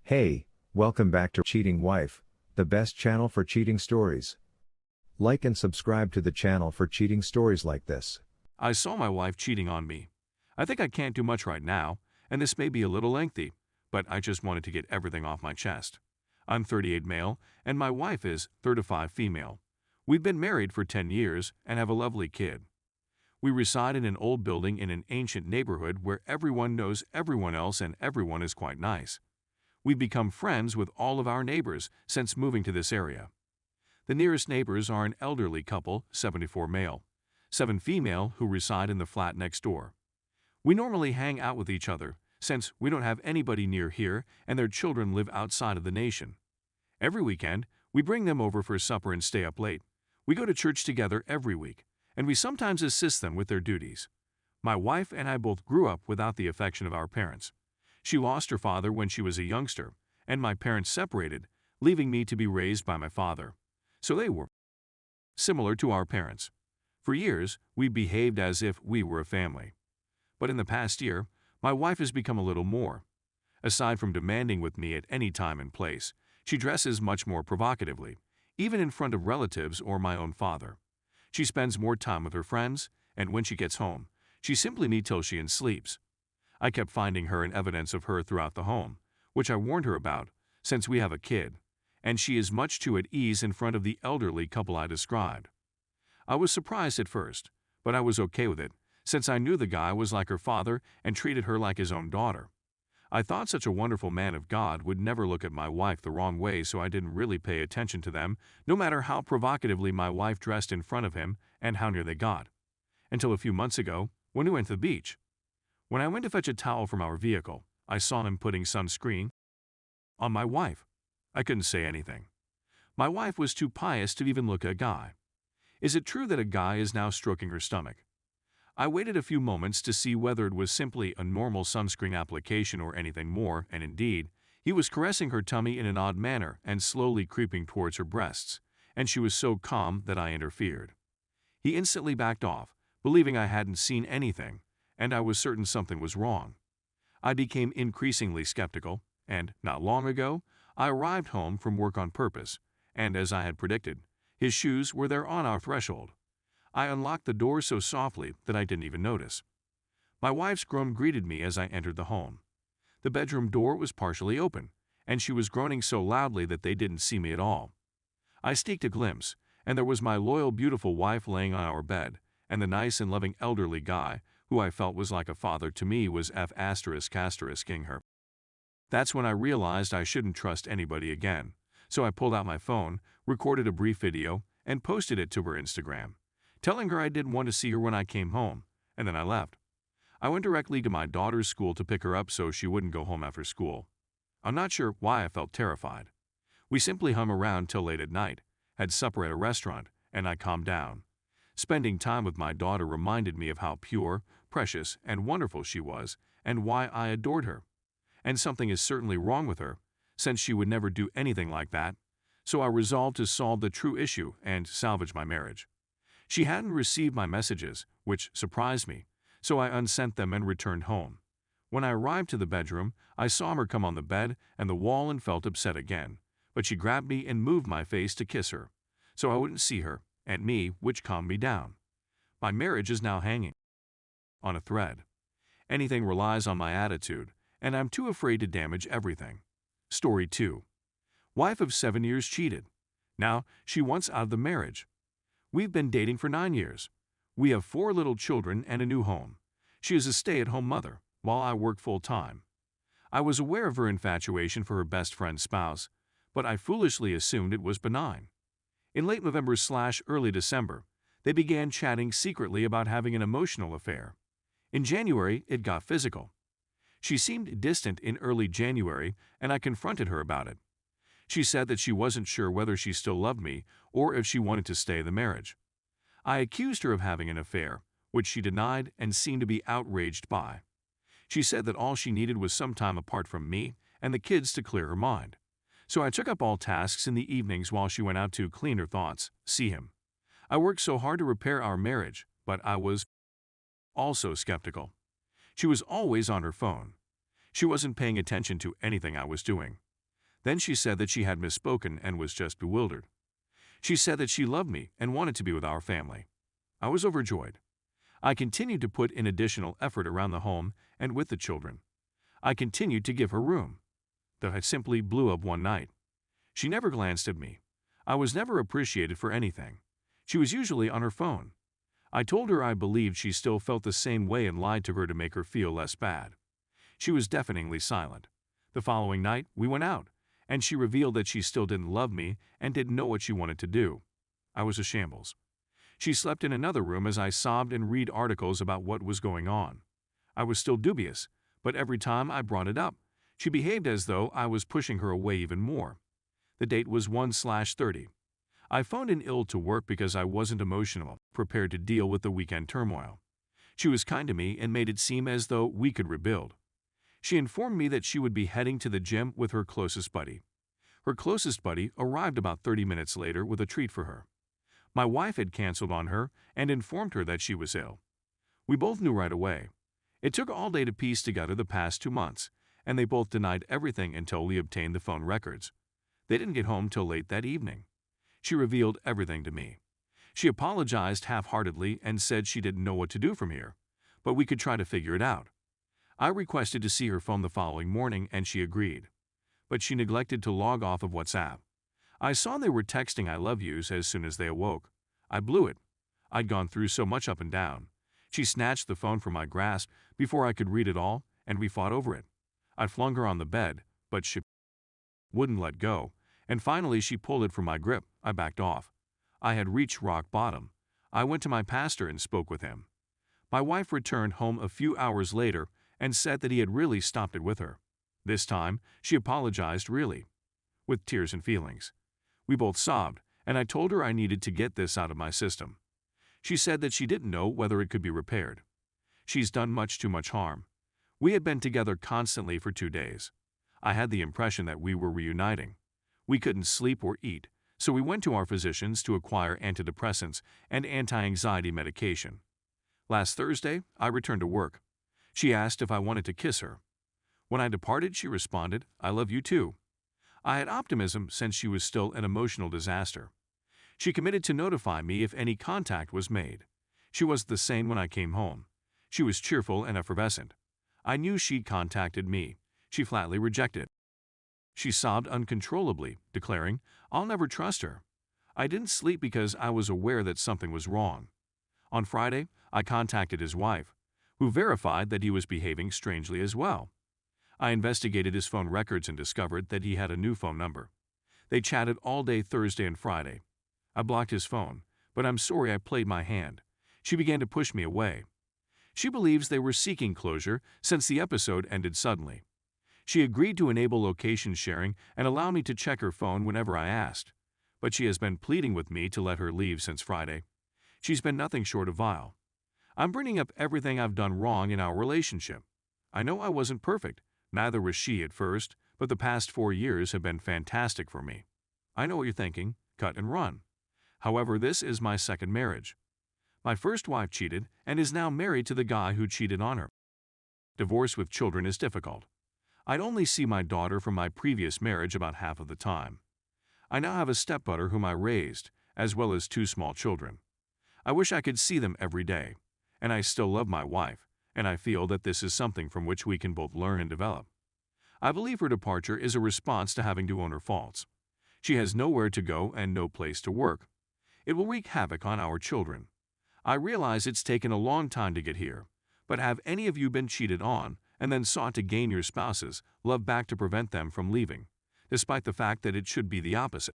Hey, welcome back to Cheating Wife, the best channel for cheating stories. Like and subscribe to the channel for cheating stories like this. I saw my wife cheating on me. I think I can't do much right now, and this may be a little lengthy, but I just wanted to get everything off my chest. I'm 38 male, and my wife is 35 female. We've been married for 10 years and have a lovely kid. We reside in an old building in an ancient neighborhood where everyone knows everyone else and everyone is quite nice. We've become friends with all of our neighbors since moving to this area. The nearest neighbors are an elderly couple, 74 male, 7 female, who reside in the flat next door. We normally hang out with each other since we don't have anybody near here and their children live outside of the nation. Every weekend, we bring them over for supper and stay up late. We go to church together every week, and we sometimes assist them with their duties. My wife and I both grew up without the affection of our parents. She lost her father when she was a youngster, and my parents separated, leaving me to be raised by my father. So they were similar to our parents. For years, we behaved as if we were a family. But in the past year, my wife has become a little more. Aside from demanding with me at any time and place, she dresses much more provocatively, even in front of relatives or my own father. She spends more time with her friends, and when she gets home, she simply me till she sleeps. I kept finding her and evidence of her throughout the home, which I warned her about, since we have a kid, and she is much too at ease in front of the elderly couple I described. I was surprised at first, but I was okay with it, since I knew the guy was like her father and treated her like his own daughter. I thought such a wonderful man of God would never look at my wife the wrong way, so I didn't really pay attention to them, no matter how provocatively my wife dressed in front of him and how near they got. Until a few months ago, when we went to the beach. When I went to fetch a towel from our vehicle, I saw him putting sunscreen on my wife. I couldn't say anything. My wife was too pious to even look at a guy. Is it true that a guy is now stroking her stomach? I waited a few moments to see whether it was simply a normal sunscreen application or anything more, and indeed, he was caressing her tummy in an odd manner and slowly creeping towards her breasts, and she was so calm that I interfered. He instantly backed off, believing I hadn't seen anything, and I was certain something was wrong. I became increasingly skeptical, and, not long ago, I arrived home from work on purpose, and as I had predicted, his shoes were there on our threshold. I unlocked the door so softly that I didn't even notice. My wife's groan greeted me as I entered the home. The bedroom door was partially open, and she was groaning so loudly that they didn't see me at all. I sneaked a glimpse, and there was my loyal, beautiful wife laying on our bed, and the nice and loving elderly guy, who I felt was like a father to me, was ***ing her. That's when I realized I shouldn't trust anybody again, so I pulled out my phone, recorded a brief video, and posted it to her Instagram, telling her I didn't want to see her when I came home, and then I left. I went directly to my daughter's school to pick her up so she wouldn't go home after school. I'm not sure why I felt terrified. We simply hung around till late at night, had supper at a restaurant, and I calmed down. Spending time with my daughter reminded me of how pure, precious, and wonderful she was, and why I adored her. And something is certainly wrong with her, since she would never do anything like that, so I resolved to solve the true issue and salvage my marriage. She hadn't received my messages, which surprised me, so I unsent them and returned home. When I arrived to the bedroom, I saw her come on the bed and the wall and felt upset again, but she grabbed me and moved my face to kiss her, so I wouldn't see her and me, which calmed me down. My marriage is now hanging on a thread. Anything relies on my attitude, and I'm too afraid to damage everything. Story 2. Wife of 7 years cheated. Now, she wants out of the marriage. We've been dating for 9 years. We have 4 little children and a new home. She is a stay-at-home mother, while I work full-time. I was aware of her infatuation for her best friend's spouse, but I foolishly assumed it was benign. In late November/early December, they began chatting secretly about having an emotional affair. In January, it got physical. She seemed distant in early January, and I confronted her about it. She said that she wasn't sure whether she still loved me or if she wanted to stay in the marriage. I accused her of having an affair, which she denied and seemed to be outraged by. She said that all she needed was some time apart from me and the kids to clear her mind. So I took up all tasks in the evenings while she went out to clean her thoughts, see him. I worked so hard to repair our marriage, but I was also skeptical. She was always on her phone. She wasn't paying attention to anything I was doing. Then she said that she had misspoken and was just bewildered. She said that she loved me and wanted to be with our family. I was overjoyed. I continued to put in additional effort around the home and with the children. I continued to give her room. That I simply blew up one night. She never glanced at me. I was never appreciated for anything. She was usually on her phone. I told her I believed she still felt the same way and lied to her to make her feel less bad. She was deafeningly silent. The following night, we went out, and she revealed that she still didn't love me and didn't know what she wanted to do. I was a shambles. She slept in another room as I sobbed and read articles about what was going on. I was still dubious, but every time I brought it up, she behaved as though I was pushing her away even more. The date was 1/30. I phoned in ill to work because I wasn't emotional, prepared to deal with the weekend turmoil. She was kind to me and made it seem as though we could rebuild. She informed me that she would be heading to the gym with her closest buddy. Her closest buddy arrived about 30 minutes later with a treat for her. My wife had canceled on her and informed her that she was ill. We both knew right away. It took all day to piece together the past 2 months, and they both denied everything until we obtained the phone records. They didn't get home till late that evening. She revealed everything to me. She apologized half-heartedly and said she didn't know what to do from here, but we could try to figure it out. I requested to see her phone the following morning and she agreed, but she neglected to log off of WhatsApp. I saw they were texting I love yous as soon as they awoke. I blew it. I'd gone through so much up and down. She snatched the phone from my grasp before I could read it all, and we fought over it. I flung her on the bed, but she wouldn't let go, and finally she pulled it from my grip. I backed off. I had reached rock bottom. I went to my pastor and spoke with him. My wife returned home a few hours later and said that he had really stopped it with her. This time, she apologized really, with tears and feelings. We both sobbed, and I told her I needed to get this out of my system. She said that she didn't know whether it could be repaired. She's done much too much harm. We had been together constantly for 2 days. I had the impression that we were reuniting. We couldn't sleep or eat, so we went to our physicians to acquire antidepressants and anti-anxiety medication. Last Thursday, I returned to work. She asked if I wanted to kiss her. When I departed, she responded, "I love you too." I had optimism since she was still an emotional disaster. She committed to notify me if any contact was made. She was the same when I came home. She was cheerful and effervescent. I knew she'd contacted me. She flatly rejected. She sobbed uncontrollably, declaring, "I'll never trust her." I didn't sleep because I was aware that something was wrong. On Friday, I contacted his wife, who verified that he was behaving strangely as well. I investigated his phone records and discovered that he had a new phone number. They chatted all day Thursday and Friday. I blocked his phone, but I'm sorry I played my hand. She began to push me away. She believes they were seeking closure since the episode ended suddenly. She agreed to enable location sharing and allow me to check her phone whenever I asked, but she has been pleading with me to let her leave since Friday. She's been nothing short of vile. I'm bringing up everything I've done wrong in our relationship. I know I wasn't perfect, neither was she at first, but the past 4 years have been fantastic for me. I know what you're thinking, cut and run. However, this is my second marriage. My first wife cheated and is now married to the guy who cheated on her. Divorce with children is difficult. I'd only see my daughter from my previous marriage about half of the time. I now have a stepdaughter whom I raised, as well as 2 small children. I wish I could see them every day, and I still love my wife, and I feel that this is something from which we can both learn and develop. I believe her departure is a response to having to own her faults. She has nowhere to go and no place to work. It will wreak havoc on our children. I realize it's taken a long time to get here, but have any of you been cheated on and then sought to gain your spouse's love back to prevent them from leaving, despite the fact that it should be the opposite?